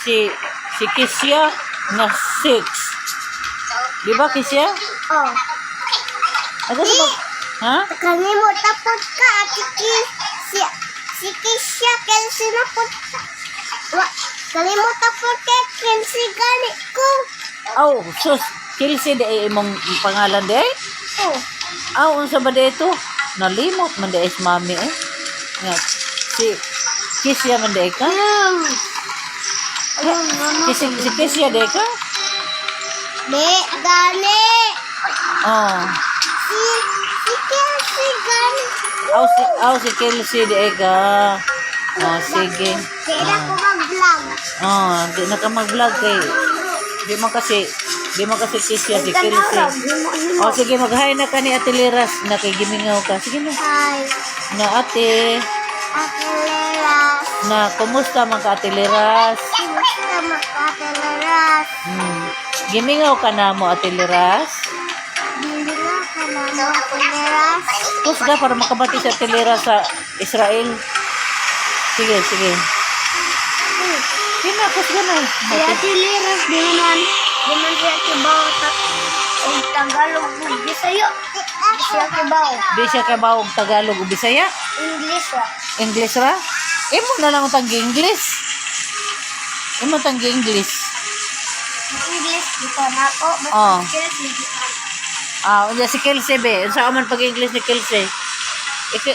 si Kisya na 6. Di ba, Kisya? Oh. Ano sa mag... Ha? Kalimutan po ka. Si Kisya, Kelsey na po. Kalimutan po ka, Kelsey gani ko. Oh, sus. Kilsi di ay imong pangalan di ay? Oh. Unsa ba dito? Nalimot man di ay si mami eh. Nga, si Kisya man di ay ka? Si Kisya di ay ka? Di, gani. Oh. Si Kelsey gani. Si Kilsi di ay ka. Oh, sige. Kaya ko mag-vlog. Oh, di na ka mag-vlog kay. Di mo kasi Kisya si Kilsi. Oh, sige, mag-hi na ka ni Ate Liras. Nakigimingaw ka. Sige na. Hi. Na ate. Ate Leras. Na, kumusta man ka Ate Liras? Kumusta Ate Leras? Gimingaw ka na mo Ate Liras? Hindi nga ka na Ate Leras. Kusga para makabati sa Ate Liras sa Israel. Sige. Sige na, kusga na. Si Ate Leras, di man siya kibaw o Tagalog o Bisaya. Siya kibaw. Di siya kabaw og Tagalog o Bisaya? English ra. English ra? Imo na lang tanggi English. Imo tanggi English. English dito na ako. Oh. English Si Kelsey be. Sa man pag-English ni Kelsey.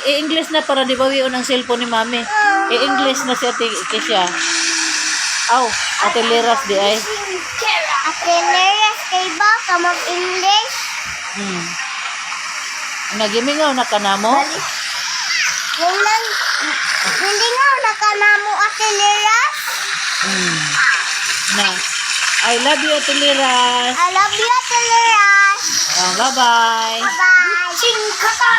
I-English na para di bawion ang cellphone ni mami. I-English na si Ate Kisya. Ate Liras di ay. Ate Leras, kay ba ka mag-English? Nagimingaw na ka na mo? Hindi nga nakanamo Ate Leras. Na. I love you Ate Liras. I love you Ate Leras. Bye-bye. Bye. Ching kaka.